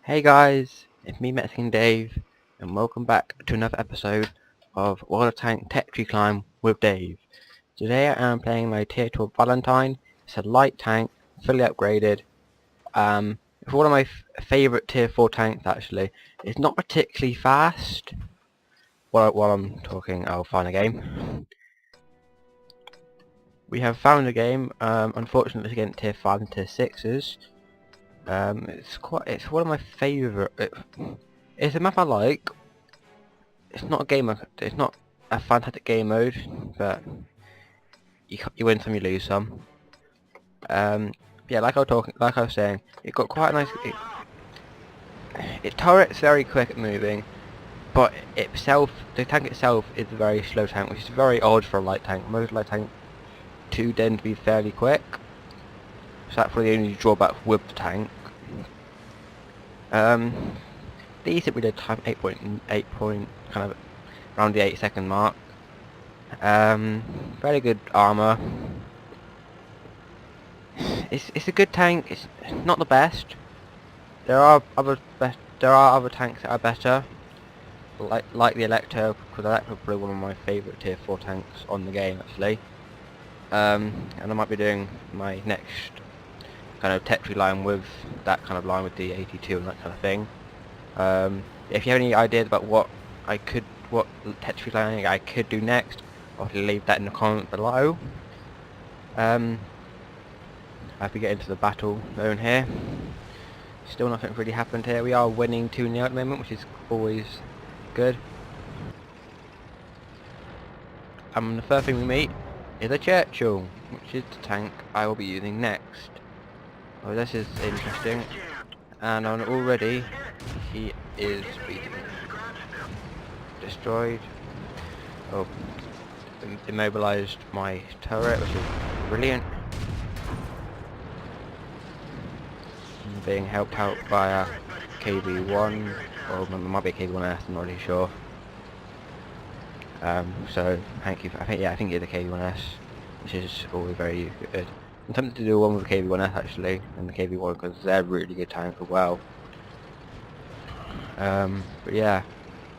Hey guys, it's me Mexican Dave, and welcome back to another episode of World of Tank Tech Tree Climb with Dave. Today I am playing my Tier 12 Valentine. It's a light tank, fully upgraded. It's one of my favourite Tier 4 tanks actually. It's not particularly fast. While I'm talking, I'll find a game. We have found a game, unfortunately against Tier 5 and Tier 6s. It's one of my favourite. It's a map I like. It's not a fantastic game mode, but you win some, you lose some. Yeah, like I was saying, it got quite a nice. Its turret's very quick at moving, but the tank itself is a very slow tank, which is very odd for a light tank. Most light tanks do tend to be fairly quick, so that's probably the only drawback with the tank. Decent we did time 8.8 kind of around the 8-second mark. Very good armor. It's a good tank. It's not the best. There are other tanks that are better, like the Electro, because Electro is probably one of my favourite Tier 4 tanks on the game actually. And I might be doing my next kind of Tech Tree line with that kind of line with the 82 and that kind of thing. If you have any ideas about what Tech Tree line I could do next, I'll leave that in the comment below. As we get into the battle zone here, still nothing really happened here. We are winning 2-0 at the moment, which is always good. The first thing we meet is a Churchill, which is the tank I will be using next. Oh, this is interesting. And already he is beaten. Destroyed. Oh, immobilized my turret, which is brilliant. I'm being helped out by a KV-1, or it might be a KV-1S, I'm not really sure. So thank you. I think it's a KV-1S, which is always very good. I'm tempted to do one with a KV-1S actually, and the KV-1 because they're really good tank as well. But yeah,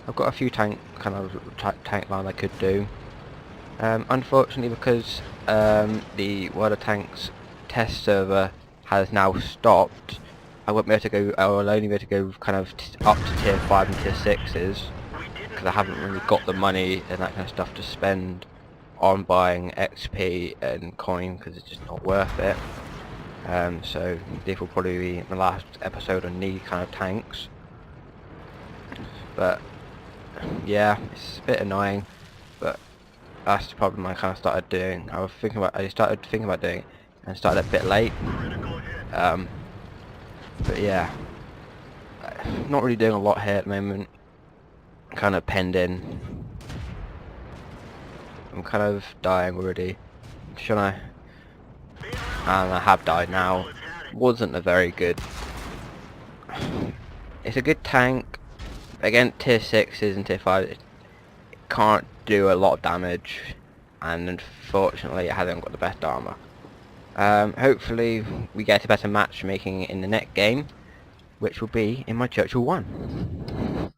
I've got a few tank lines I could do. Unfortunately, because the World of Tanks test server has now stopped, I won't be able to go. I will only be able to go kind of up to Tier 5 and Tier 6s because I haven't really got the money and that kind of stuff to spend on buying XP and coin because it's just not worth it. So this will probably be my last episode on these kind of tanks. But yeah, it's a bit annoying, but that's the problem I kind of started doing. I started thinking about doing it and started a bit late. But yeah, not really doing a lot here at the moment. Kind of penned in. I'm kind of dying already. Should I? And I have died now. Wasn't a very good. It's a good tank. Against Tier 6s and Tier 5s, it can't do a lot of damage, and unfortunately it hasn't got the best armor. Hopefully we get a better matchmaking in the next game, which will be in my Churchill 1.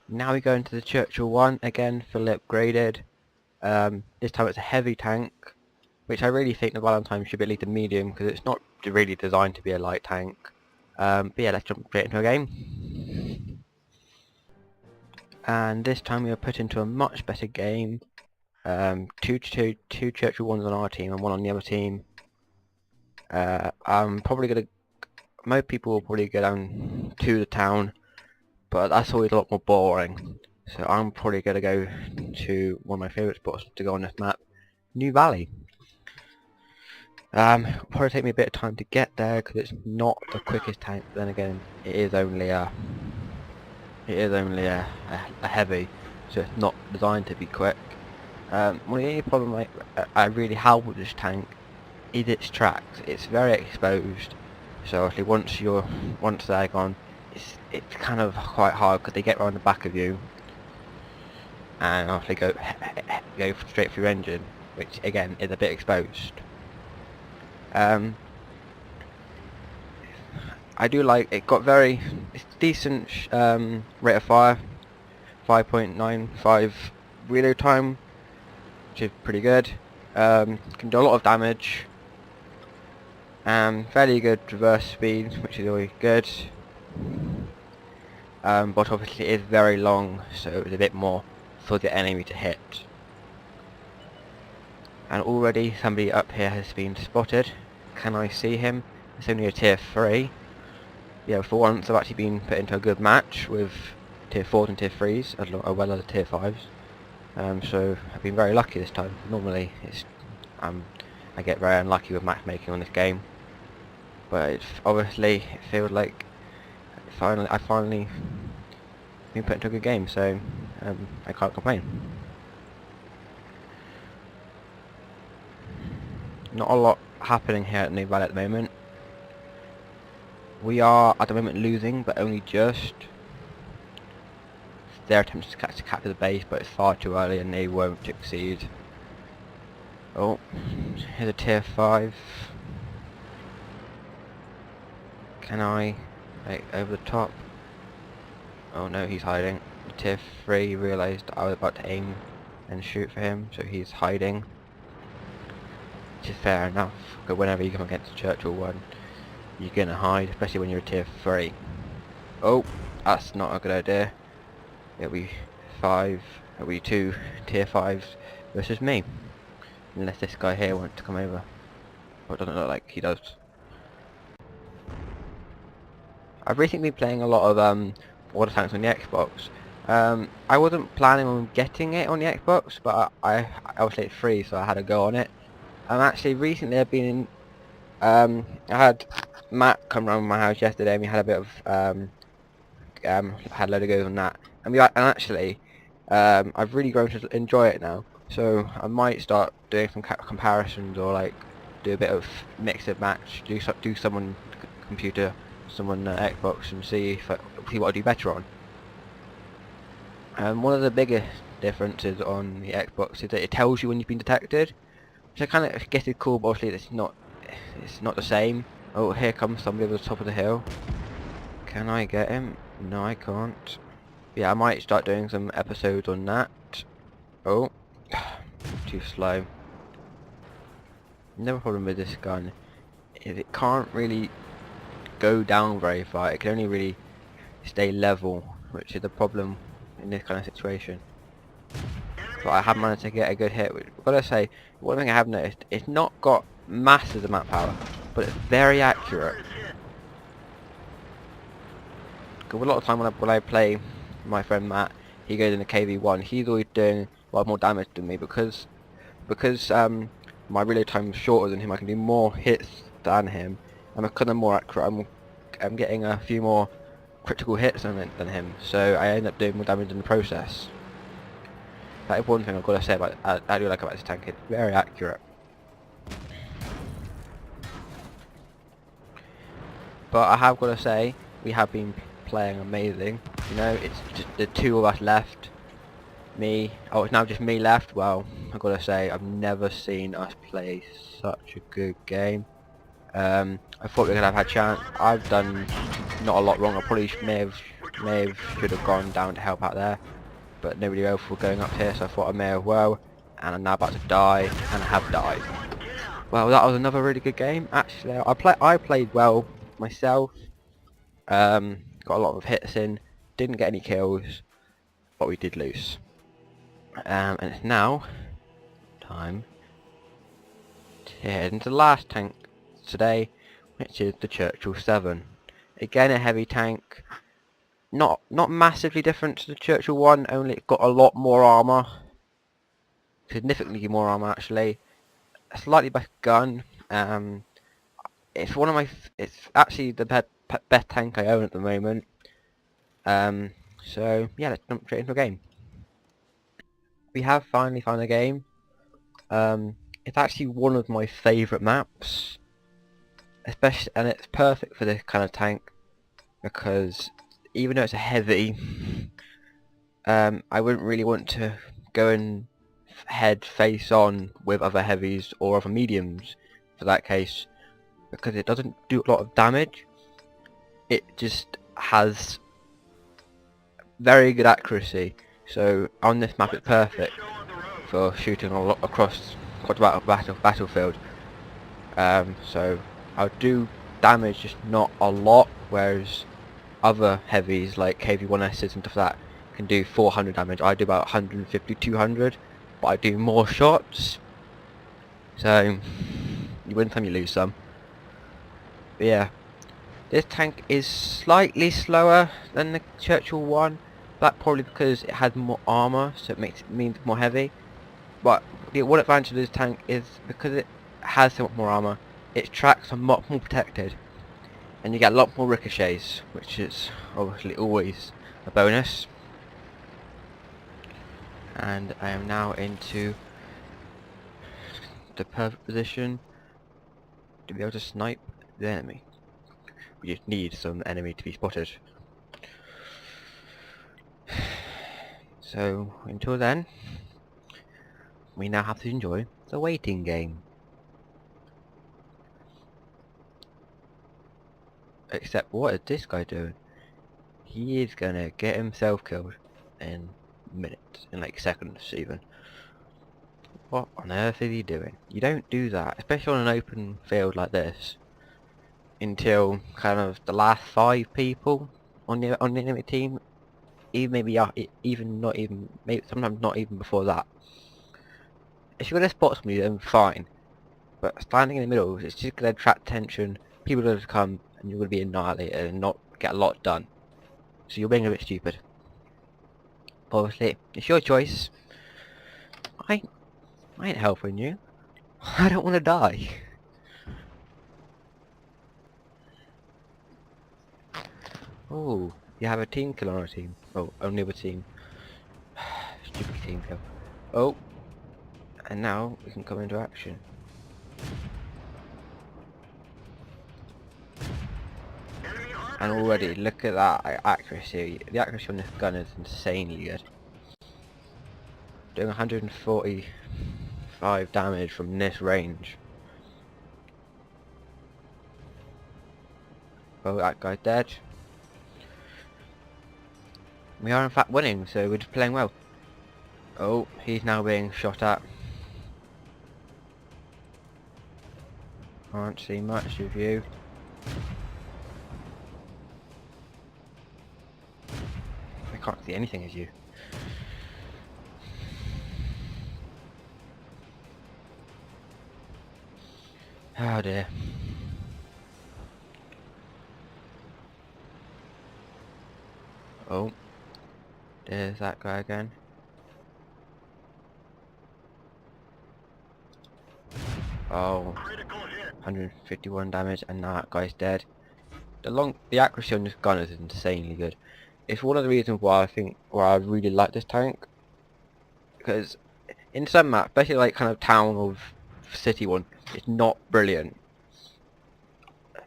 Now we go into the Churchill 1 again, fully upgraded. This time it's a heavy tank, which I really think the Valentine should be at least a medium because it's not really designed to be a light tank. But yeah, let's jump straight into a game. And this time we are put into a much better game. Two Churchill 1s on our team and one on the other team. Most people will probably go down to the town, but that's always a lot more boring. So I'm probably going to go to one of my favourite spots to go on this map, New Valley. It'll probably take me a bit of time to get there because it's not the quickest tank. But then again, it is only a heavy, so it's not designed to be quick. One of the only problem I really have with this tank is its tracks. It's very exposed, so actually once they're gone, it's kind of quite hard because they get around the back of you and actually go straight through your engine, which again is a bit exposed. I do like it. Got it's decent rate of fire, 5.95 reload time, which is pretty good. Can do a lot of damage. Fairly good reverse speed, which is always good. But obviously it is very long, so it's a bit more for the enemy to hit. And already somebody up here has been spotted. Can I see him? It's only a tier 3. Yeah, for once I've actually been put into a good match with tier 4s and tier 3s, as well as tier 5s. So I've been very lucky this time. Normally I get very unlucky with matchmaking on this game. But obviously it feels like I finally been put into a good game, so I can't complain. Not a lot happening here at New Valley at the moment. We are at the moment losing, but only just. Their attempts to capture the base, but it's far too early and they won't succeed. Oh, here's a tier 5. Can I, like, over the top? Oh no, he's hiding. Tier 3 realised I was about to aim and shoot for him, so he's hiding. Which is fair enough, but whenever you come against Churchill 1, you're gonna hide, especially when you're a tier 3. Oh, that's not a good idea. It'll be 2 tier 5s versus me. Unless this guy here wants to come over. But it doesn't look like he does. I've recently been playing a lot of Water Tanks on the Xbox. I wasn't planning on getting it on the Xbox, but I obviously it's free, so I had a go on it. Actually recently I've been I had Matt come round my house yesterday and we had a bit of had a load of goes on that. And actually I've really grown to enjoy it now. So I might start doing some comparisons, or like do a bit of mix and match, do someone computer, someone Xbox, and see what I do better on. One of the biggest differences on the Xbox is that it tells you when you've been detected, which I kind of guess is cool, but obviously it's not the same. Oh, here comes somebody over the top of the hill. Can I get him? No, I can't. Yeah, I might start doing some episodes on that. Oh, too slow. Another problem with this gun is it can't really go down very far. It can only really stay level, which is the problem in this kind of situation. But I have managed to get a good hit. I've got to say, one thing I have noticed, it's not got massive amount of power, but it's very accurate. Because a lot of time when I play my friend Matt, he goes in the KV1, he's always doing a lot more damage than me because my reload time is shorter than him. I can do more hits than him, and because I'm more accurate, I'm getting a few more critical hits than him, so I end up doing more damage in the process. That is one thing I've got to say about I do like about this tank. It's very accurate. But I have got to say, we have been playing amazing. You know, it's just the 2 of us left. Me. Oh, it's now just me left. Well, I've got to say, I've never seen us play such a good game. I thought we could have had a chance. I've done not a lot wrong. I probably may have should have gone down to help out there, but nobody else was going up here, so I thought I may as well. And I'm now about to die, and I have died. Well, that was another really good game. Actually, I played well myself. Got a lot of hits in. Didn't get any kills, but we did lose. And it's now time to head into the last tank today, which is the Churchill 7. Again, a heavy tank. Not massively different to the Churchill 1, only it got a lot more armor. Significantly more armor, actually. A slightly better gun. It's one of my. It's actually the best tank I own at the moment. So yeah, let's jump straight into the game. We have finally found a game. It's actually one of my favourite maps, especially, and it's perfect for this kind of tank because even though it's a heavy, I wouldn't really want to go and head face on with other heavies or other mediums for that case, because it doesn't do a lot of damage. it just has very good accuracy. So on this map it's perfect for shooting across quite a battlefield. So I'll do damage, just not a lot, whereas other heavies like KV-1Ss and stuff like that can do 400 damage. I do about 150, 200, but I do more shots. So you win some, you lose some. But yeah, this tank is slightly slower than the Churchill one. That probably because it has more armor, so it means more heavy. But the one advantage of this tank is because it has so much more armor, its tracks are much more protected, and you get a lot more ricochets, which is obviously always a bonus. And I am now into the perfect position to be able to snipe the enemy. We just need some enemy to be spotted. So until then, we now have to enjoy the waiting game. Except what is this guy doing? He is gonna get himself killed in minutes, in like seconds even. What on earth is he doing? You don't do that, especially on an open field like this, until kind of the last 5 people on the enemy team, even maybe maybe sometimes not even before that. If you're gonna spot somebody, then fine, but standing in the middle, it's just gonna attract attention. People are gonna come, and you're gonna be annihilated and not get a lot done. So you're being a bit stupid. But obviously, it's your choice. I ain't helping you. I don't want to die. Oh, you have a team kill on our team. Oh, only other team. Stupid team kill. Oh, and now we can come into action. And already, look at that accuracy. The accuracy on this gun is insanely good. Doing 145 damage from this range. Oh, that guy's dead. We are in fact winning, so we're just playing well. Oh, he's now being shot at. Can't see much of you. I can't see anything as you. Oh dear. Oh, there's that guy again. Oh, 151 damage, and now that guy's dead. The accuracy on this gun is insanely good. It's one of the reasons why I really like this tank, because in some maps, especially like kind of town or city one, it's not brilliant.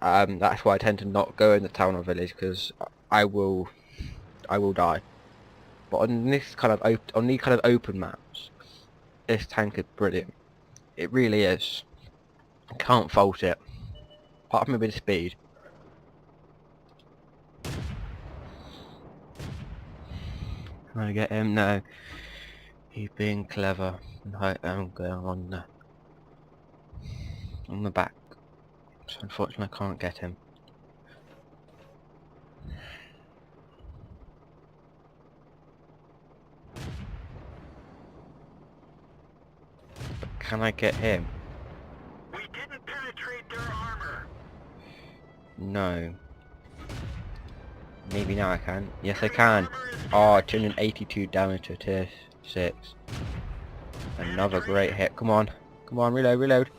That's why I tend to not go in the town or village, because I will die. But on these kind of open maps, this tank is brilliant. It really is. I can't fault it. Apart from a bit of speed. Can I get him? No. He's being clever. I'm going on the back. So unfortunately I can't get him. But can I get him? We didn't penetrate their armor. No. Maybe now I can. Yes I can. Oh, 282 damage to tier 6. Another great hit. Come on. Come on, reload.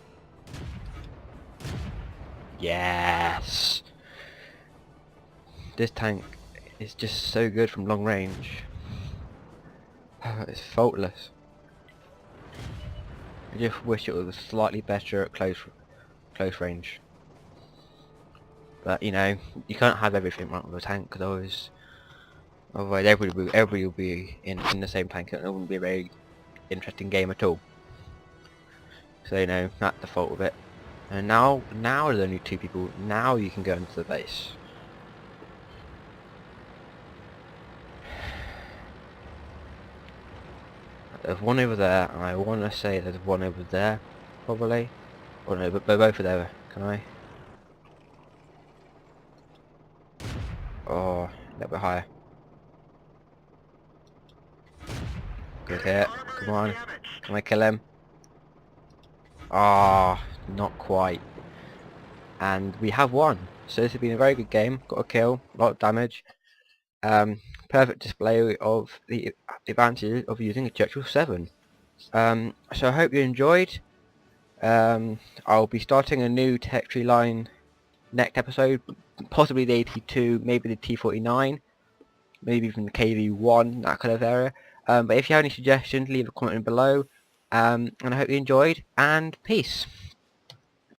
Yes! This tank is just so good from long range. It's faultless. I just wish it was slightly better at close range. But you know, you can't have everything right with a tank, because otherwise everybody will be in the same tank, and it wouldn't be a very interesting game at all. So you know, that's the fault of it. And now there's only 2 people. Now you can go into the base. There's one over there, and I want to say there's one over there, probably. Oh no, but they're both are there. Can I? Oh, a little bit higher. Good hit. Come on. Can I kill him? Ah, not quite. And we have won. So this has been a very good game. Got a kill, a lot of damage. Perfect display of the advantages of using a Churchill 7. So I hope you enjoyed. I'll be starting a new tech tree line next episode, possibly the AT2, maybe the T49, maybe even the KV1, that kind of area. But if you have any suggestions, leave a comment below. And I hope you enjoyed, and peace.